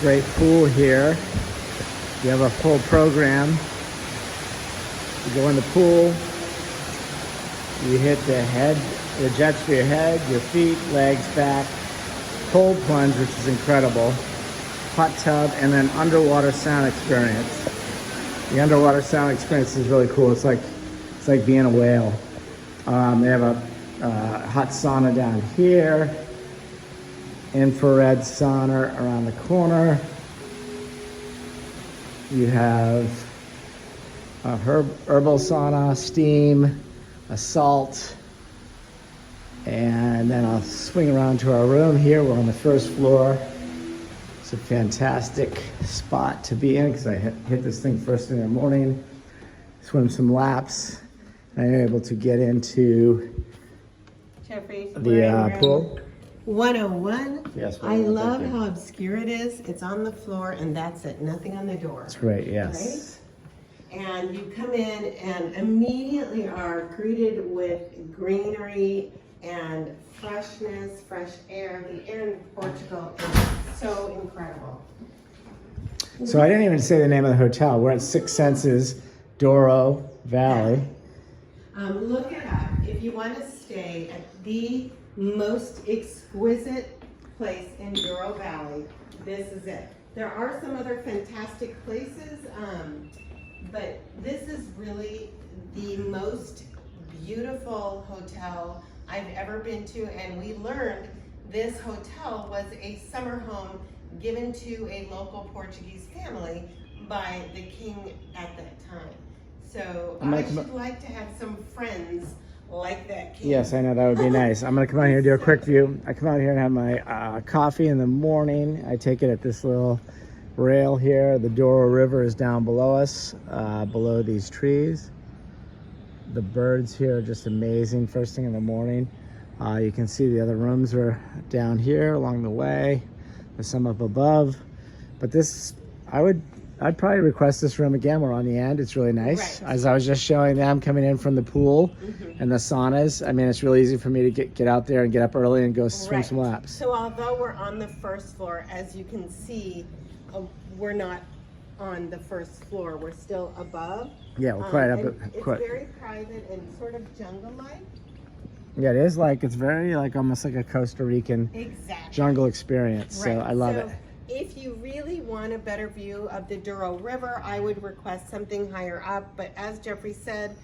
great pool here. You have a full program. You go in the pool, you hit the jets for your head, your feet, legs, back, cold plunge, which is incredible, hot tub, and then underwater sound experience. The underwater sound experience is really cool. It's like being a whale. They have a hot sauna down here, infrared sauna around the corner. You have a herbal sauna, steam, a salt, and then I'll swing around to our room here. We're on the first floor. It's a fantastic spot to be in because I hit this thing first thing in the morning, swim some laps, and I'm able to get into the pool. 101. Yes, I love how obscure it is. It's on the floor and that's it. Nothing on the door. That's great, yes. Right? And you come in and immediately are greeted with greenery and freshness, fresh air. The air in Portugal is so incredible. So I didn't even say the name of the hotel. We're at Six Senses, Duoro Valley. Look it up. If you want to stay at the most exquisite place in Duoro Valley, this is it. There are some other fantastic places, but this is really the most beautiful hotel I've ever been to, and we learned this hotel was a summer home given to a local Portuguese family by the king at that time. So I should like to have some friends like that king. Yes, I know, that would be nice. I'm gonna come out here and do a quick view. I come out here and have my coffee in the morning. I take it at this little rail here. The Douro River is down below us, below these trees. The birds here are just amazing first thing in the morning. You can see the other rooms are down here along the way. There's some up above. But this, I'd probably request this room again. We're on the end. It's really nice. Right. As I was just showing them coming in from the pool and the saunas, I mean, it's really easy for me to get out there and get up early and go swim some laps. So although we're on the first floor, as you can see, we're not on the first floor. We're still above. Yeah, we're quite up. It's very private and sort of jungle-like. Yeah, it is like, it's very like almost like a Costa Rican jungle experience. So I love it. If you really want a better view of the Douro River, I would request something higher up. But as Jeffrey said,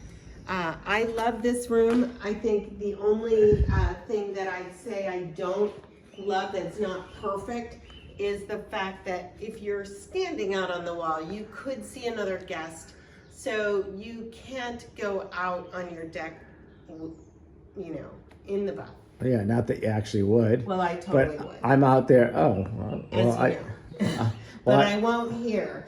I love this room. I think the only thing that I'd say I don't love that's not perfect is the fact that if you're standing out on the wall, you could see another guest. So you can't go out on your deck, you know, in the bath. Yeah, not that you actually would. Well, I totally would. I'm out there. Oh, well, but I won't here.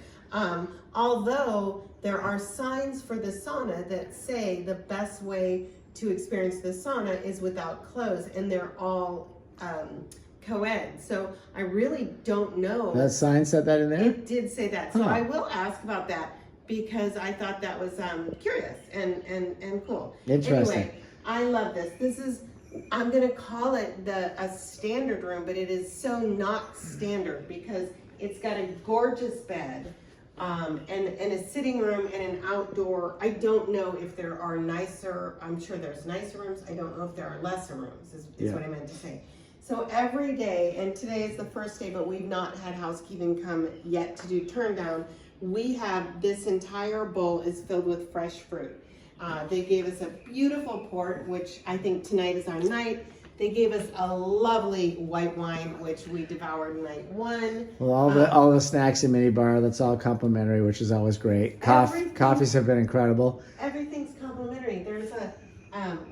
Although there are signs for the sauna that say the best way to experience the sauna is without clothes, and they're all co-ed. So I really don't know. That sign said that in there? It did say that. So I will ask about that because I thought that was curious and cool. Interesting. Anyway, I love this. This is, I'm going to call it a standard room, but it is so not standard because it's got a gorgeous bed and a sitting room and an outdoor. I don't know if there are nicer, I'm sure there's nicer rooms. I don't know if there are lesser rooms is what I meant to say. So every day, and today is the first day, but we've not had housekeeping come yet to do turn down. We have this entire bowl is filled with fresh fruit. They gave us a beautiful port, which I think tonight is our night. They gave us a lovely white wine, which we devoured night one. Well, all the snacks in minibar, that's all complimentary, which is always great. Coffees have been incredible. Everything's complimentary. There's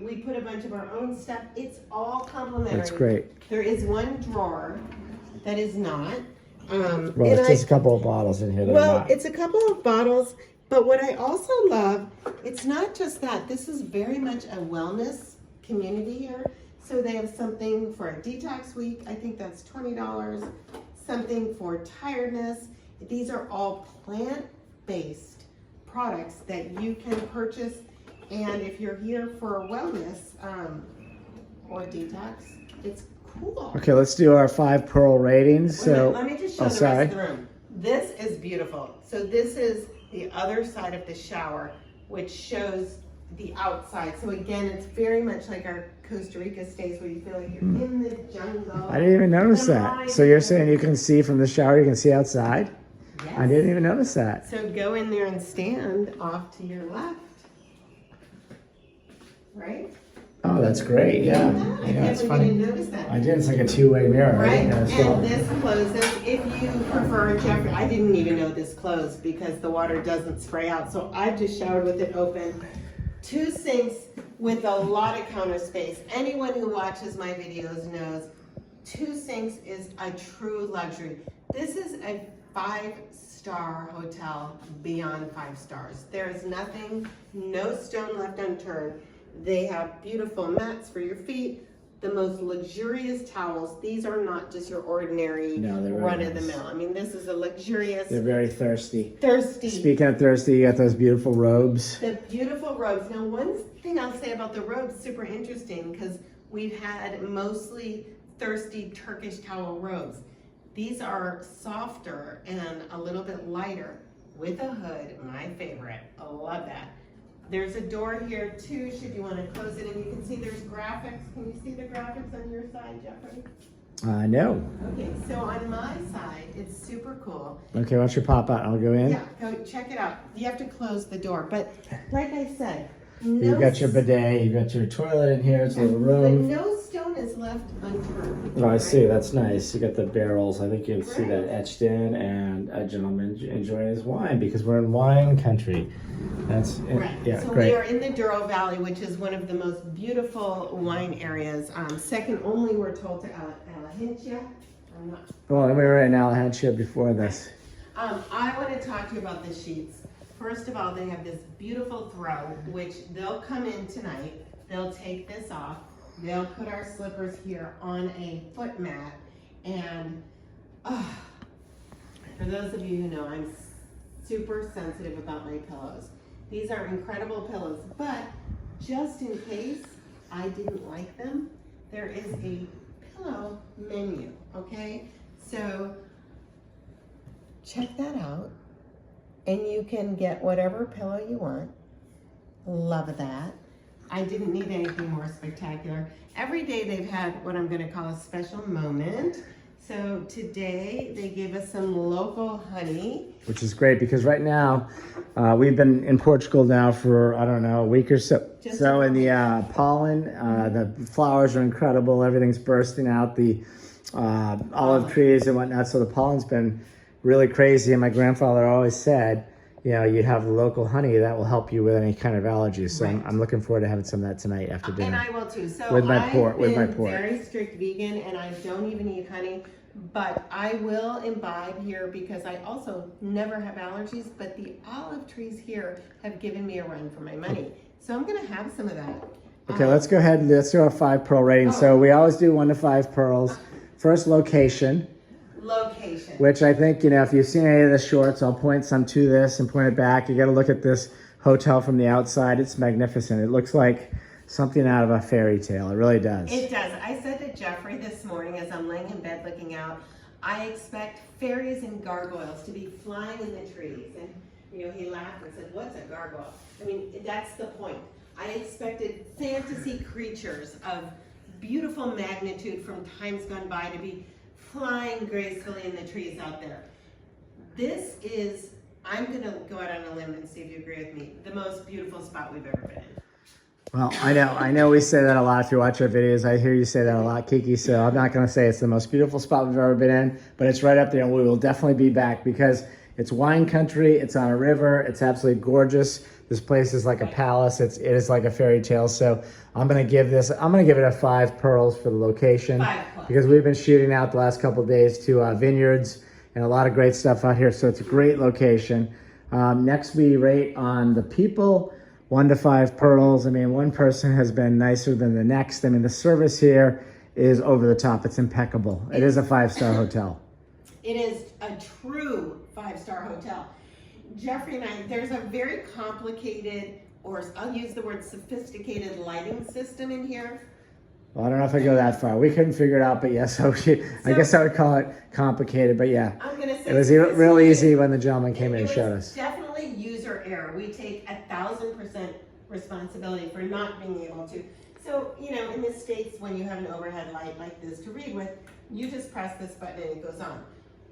we put a bunch of our own stuff. It's all complimentary. That's great. There is one drawer that is not. Well, it's just a couple of bottles in here that are not. It's a couple of bottles. But what I also love, it's not just that. This is very much a wellness community here. So they have something for a detox week. I think that's $20. Something for tiredness. These are all plant-based products that you can purchase. And if you're here for wellness or detox, it's cool. Okay, let's do our 5 pearl ratings. Wait a So, minute, let me just show the rest of the room. This is beautiful. So this is the other side of the shower, which shows the outside. So again, it's very much like our Costa Rica stays where you feel like you're in the jungle. I didn't even notice that. So you're saying you can see from the shower, you can see outside? Yes. I didn't even notice that. So go in there and stand off to your left. Right? Oh, that's great. Yeah. Yeah, it's funny. You didn't notice that. I did. It's like a two-way mirror, right? Right, Yeah, so- and this closes if you prefer, Jeffrey. I didn't even know this closed because the water doesn't spray out. So I've just showered with it open. 2 sinks with a lot of counter space. Anyone who watches my videos knows 2 sinks is a true luxury. This is a 5-star hotel beyond 5 stars. There is nothing, no stone left unturned. They have beautiful mats for your feet, the most luxurious towels. These are not just your ordinary run-of-the-mill. I mean, this is a luxurious. They're very thirsty. Thirsty. Speaking of thirsty, you got those beautiful robes. The beautiful robes. Now, one thing I'll say about the robes, super interesting, because we've had mostly thirsty Turkish towel robes. These are softer and a little bit lighter with a hood, my favorite. I love that. There's a door here too, should you want to close it, and you can see there's graphics. Can you see the graphics on your side, Jeffrey? No. Okay, so on my side, it's super cool. Okay, why don't you pop out? I'll go in. Yeah, go check it out. You have to close the door, but like I said, You've got your bidet, you've got your toilet in here, it's a little but room. no stone is left unturned. Oh, I see, that's nice. You got the barrels, I think you can see that etched in, and a gentleman enjoying his wine because we're in wine country. That's Right. yeah, So great. we are in the Duoro Valley, which is one of the most beautiful wine areas. Second only, we're told, to Alahinchia. I'm not. Well, we were in Alahinchia before this. I want to talk to you about the sheets. First of all, they have this beautiful throw, which they'll come in tonight. They'll take this off. They'll put our slippers here on a foot mat. And for those of you who know, I'm super sensitive about my pillows. These are incredible pillows, but just in case I didn't like them, there is a pillow menu, okay? So check that out. And you can get whatever pillow you want. Love that. I didn't need anything more spectacular. Every day they've had what I'm going to call a special moment. So today they gave us some local honey. Which is great because right now, we've been in Portugal now for, I don't know, a week or so. So in the pollen, the flowers are incredible. Everything's bursting out, the olive trees and whatnot. So the pollen's been really crazy. And my grandfather always said, you know, you have the local honey that will help you with any kind of allergies. So Right. I'm looking forward to having some of that tonight after dinner. And I will too. So With my I've pork- with my been pork. very strict vegan and I don't even eat honey, but I will imbibe here because I also never have allergies, but the olive trees here have given me a run for my money. So I'm gonna have some of that. Okay, let's go ahead and let's do our 5 pearl rating. So we always do 1 to 5 pearls. First, location. Location. Which I think, you know, if you've seen any of the shorts, I'll point some to this and point it back. You got to look at this hotel from the outside. It's magnificent. It looks like something out of a fairy tale. It really does. It does. I said to Jeffrey this morning as I'm laying in bed looking out, I expect fairies and gargoyles to be flying in the trees. And, you know, he laughed and said, what's a gargoyle? I mean, that's the point. I expected fantasy creatures of beautiful magnitude from times gone by to be flying gracefully in the trees out there. This is, I'm gonna go out on a limb and see if you agree with me, the most beautiful spot we've ever been in. Well, I know we say that a lot if you watch our videos. I hear you say that a lot, Kiki, so I'm not going to say it's the most beautiful spot we've ever been in, but it's right up there, and we will definitely be back because it's wine country, it's on a river, it's absolutely gorgeous. This place is like a palace, it is like a fairy tale, so I'm going to give it a 5 pearls for the location 5+. because we've been shooting out the last couple of days to vineyards and a lot of great stuff out here, so it's a great location. Next, we rate on the people. 1 to 5 pearls. I mean, one person has been nicer than the next. I mean, the service here is over the top. It's impeccable. It is a 5-star hotel. It is a true 5-star hotel. Jeffrey and I, there's a very complicated, or I'll use the word sophisticated lighting system in here. Well, I don't know if I go that far. We couldn't figure it out, but yes, I guess I would call it complicated, but yeah. I'm gonna say It was real easy when the gentleman came in and showed us. Definitely user error. We take 1,000% responsibility for not being able to. So, you know, in the States, when you have an overhead light like this to read with, you just press this button and it goes on.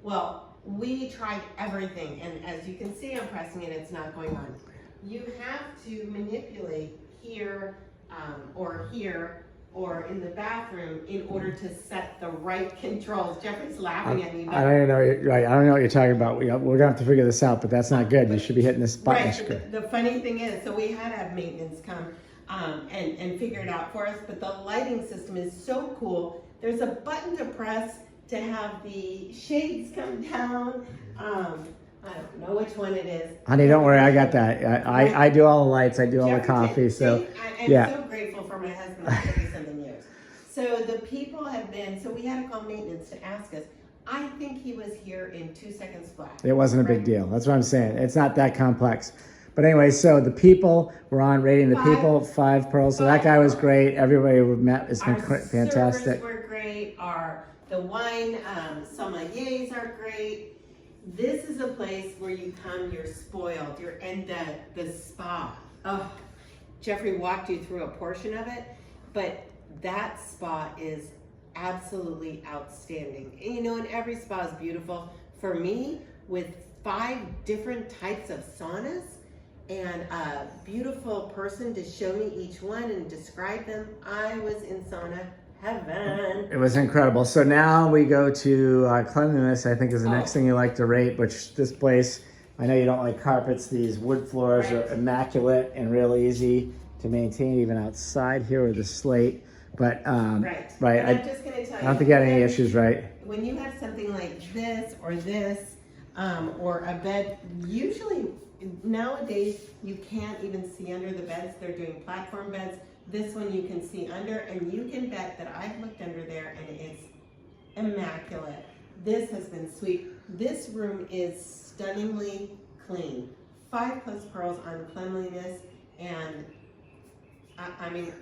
Well, we tried everything, and as you can see, I'm pressing it, it's not going on. You have to manipulate here, or in the bathroom in order to set the right controls. Jeffrey's laughing at me. I don't even know. Right, I don't know what you're talking about. We're gonna have to figure this out, but that's not good. You should be hitting this button. Right. The funny thing is, so we had to have maintenance come and figure it out for us. But the lighting system is so cool. There's a button to press to have the shades come down. I don't know which one it is. Honey, don't worry, I got that. I do all the lights, I do all the coffee, so I'm yeah. so grateful for my husband of 30-something years. So the people have been, so we had to call maintenance to ask us. I think he was here in 2 seconds flat. It wasn't a big deal. That's what I'm saying. It's not that complex. But anyway, so the people, we're on rating the people 5 pearls. So that guy was great. Everybody we met has been fantastic. Our servers were great. The wine sommeliers are great. This is a place where you come, you're spoiled. And the spa. Oh, Jeffrey walked you through a portion of it, but that spa is absolutely outstanding. And you know, and every spa is beautiful. For me, with 5 different types of saunas and a beautiful person to show me each one and describe them, I was in sauna heaven. It was incredible. So now we go to cleanliness, I think is the next thing you like to rate, which this place, I know you don't like carpets. These wood floors are immaculate and real easy to maintain even outside here with the slate. But, right. I'm just going to tell you. I don't think you had any issues, right? When you have something like this, or a bed, usually nowadays you can't even see under the beds. They're doing platform beds. This one you can see under, and you can bet that I've looked under there and it's immaculate. This has been sweet. This room is stunningly clean. 5+ pearls on cleanliness, and I mean,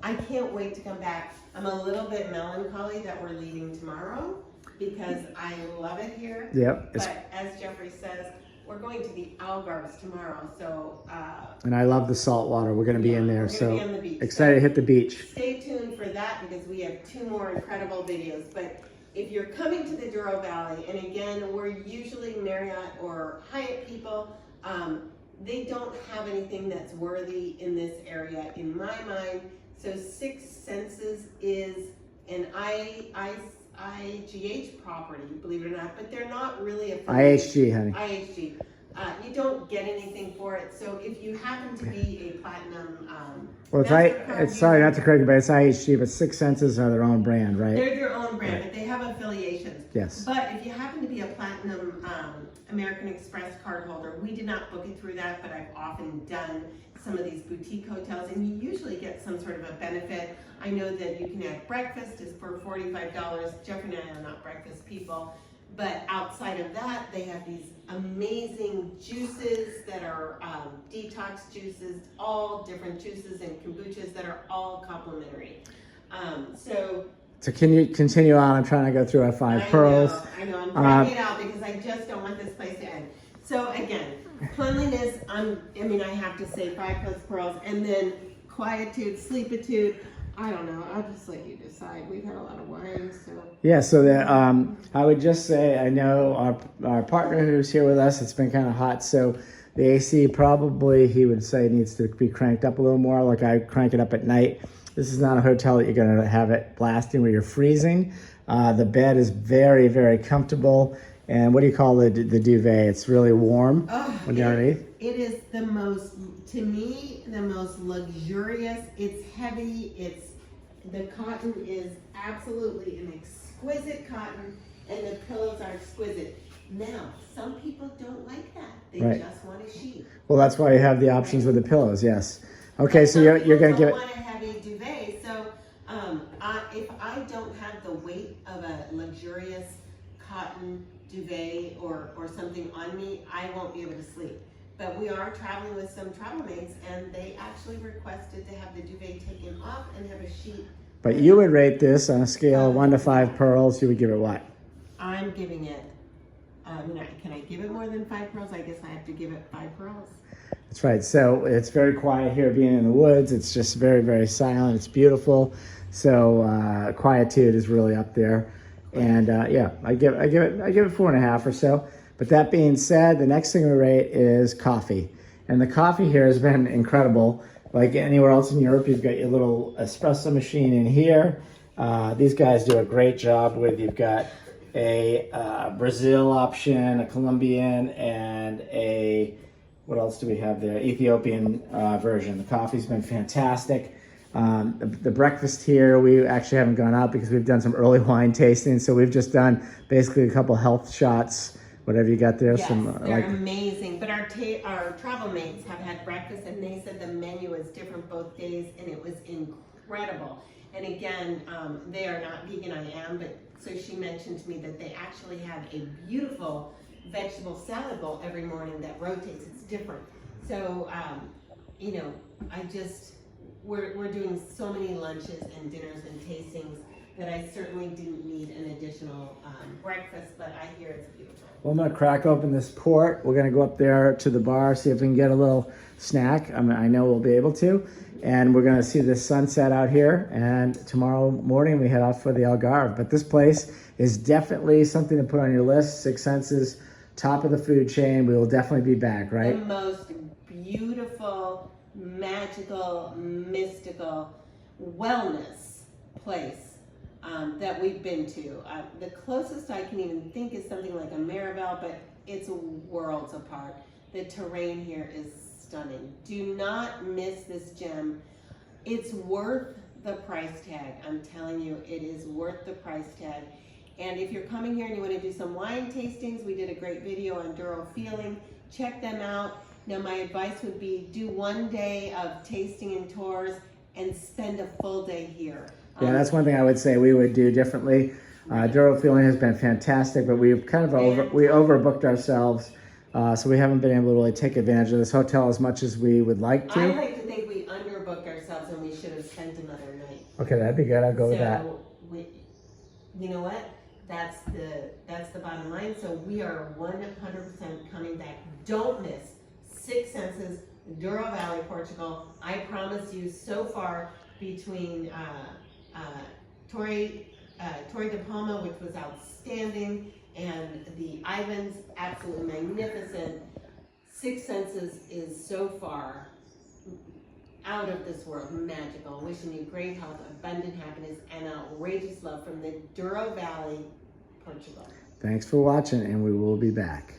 I can't wait to come back. I'm a little bit melancholy that we're leaving tomorrow because I love it here. Yep. But as Jeffrey says, we're going to the Algarves tomorrow, so. And I love the salt water. We're going to be in there, so be on the beach. Excited to hit the beach. Stay tuned for that because we have 2 more incredible videos. But if you're coming to the Duoro Valley, and again, we're usually Marriott or Hyatt people, they don't have anything that's worthy in this area, in my mind. So Six Senses is an IGH property, believe it or not, but they're not really a IHG, honey. IHG. You don't get anything for it. So if you happen to be a platinum, well, it's sorry not to correct you, but it's IHG, but Six Senses are their own brand, right? They're their own brand, but they have affiliations. Yes. But if you happen to be a platinum American Express card holder, we did not book it through that, but I've often done some of these boutique hotels, and you usually get some sort of a benefit. I know that you can have breakfast is for $45. Jeffrey and I are not breakfast people, but outside of that, they have these amazing juices that are detox juices, all different juices and kombuchas that are all complimentary. So can you continue on? I'm trying to go through our 5 pearls. I know, I'm dragging it out because I just don't want this place to end. So again, cleanliness, I have to say 5+ pearls, and then quietude, sleepitude. I don't know. I'll just let you decide. We've had a lot of wine, so. Yeah, so I would just say, I know our partner who's here with us, it's been kind of hot, so the AC probably, he would say, needs to be cranked up a little more, like I crank it up at night. This is not a hotel that you're going to have it blasting where you're freezing. The bed is very, very comfortable. And what do you call the duvet? It's really warm when you're underneath. It is the most, to me, the most luxurious. It's heavy. The cotton is absolutely an exquisite cotton, and the pillows are exquisite. Now, some people don't like that. They just want a sheet. Well, that's why you have the options with the pillows. Yes. Okay, so you're going to give it. Want a heavy duvet, so if I don't have the weight of a luxurious cotton duvet or something on me, I won't be able to sleep. But we are traveling with some travel mates, and they actually requested to have the duvet taken off and have a sheet But you would rate this on a scale of 1 to 5 pearls. You would give it what? I'm giving it, can I give it more than 5 pearls? I guess I have to give it 5 pearls. That's right. So it's very quiet here, being in the woods. It's just very, very silent. It's beautiful. So quietude is really up there. And yeah, I give it 4.5 or so. But that being said, the next thing we rate is coffee. And the coffee here has been incredible. Like anywhere else in Europe, you've got your little espresso machine in here. These guys do a great job with, you've got a Brazil option, a Colombian, and a, what else do we have there? Ethiopian version. The coffee's been fantastic. The breakfast here, we actually haven't gone out because we've done some early wine tasting. So we've just done basically a couple health shots, whatever you got there. Yes, some they're amazing. But our travel mates have had breakfast and they said the menu was different both days and it was incredible. And again, they are not vegan, I am, but so she mentioned to me that they actually have a beautiful vegetable salad bowl every morning that rotates. It's different. So, you know, we're doing so many lunches and dinners and tastings that I certainly didn't need an additional breakfast, but I hear it's beautiful. Well, I'm gonna crack open this port. We're gonna go up there to the bar, see if we can get a little snack. I mean, I know we'll be able to. And we're gonna see the sunset out here. And tomorrow morning we head off for the Algarve. But this place is definitely something to put on your list. Six Senses, top of the food chain. We will definitely be back, right? The most beautiful, magical, mystical wellness place that we've been to. The closest I can even think is something like a Maribel, but it's worlds apart. The terrain here is stunning. Do not miss this gem. It's worth the price tag. I'm telling you, it is worth the price tag. And if you're coming here and you want to do some wine tastings, we did a great video on Duoro Feeling. Check them out. Now, my advice would be do 1 day of tasting and tours and spend a full day here. Yeah, that's one thing I would say we would do differently. Duoro Feeling has been fantastic, but we've kind of overbooked ourselves, so we haven't been able to really take advantage of this hotel as much as we would like to. I like to think we underbooked ourselves and we should have spent another night. Okay, that'd be good. I'll go with that. You know what? That's the bottom line. So we are 100% coming back. Don't miss Six Senses, Douro Valley, Portugal. I promise you, so far between Torre de Palma, which was outstanding, and the Ivans, absolutely magnificent. Six Senses is so far out of this world, magical. Wishing you great health, abundant happiness, and outrageous love from the Douro Valley, Portugal. Thanks for watching, and we will be back.